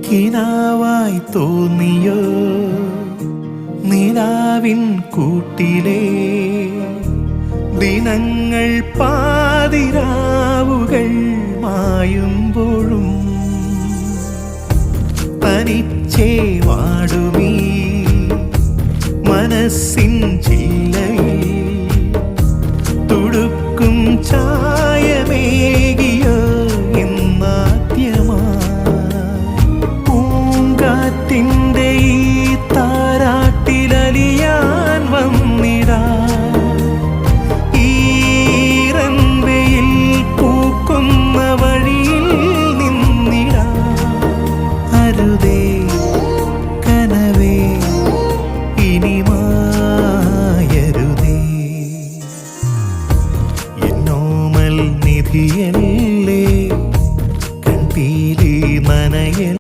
കിനാവായി തോന്നിയോ നിലാവിൻ കൂട്ടിലെ ദിനങ്ങൾ പാതിരാവുകൾ മായുമ്പോഴും തനിച്ചേ വാടുമീ മനസ്സിൻ ചില്ലയിൽ തുടുക്കും ചായമേകിയോ പൂങ്കാറ്റിൻ്റെ ഈ താരാട്ടിലലിയാൻ വന്നിടാ ഈറൻവെയിൽ പൂക്കുന്ന വഴിയിൽ നിന്നിടാ അരുതേ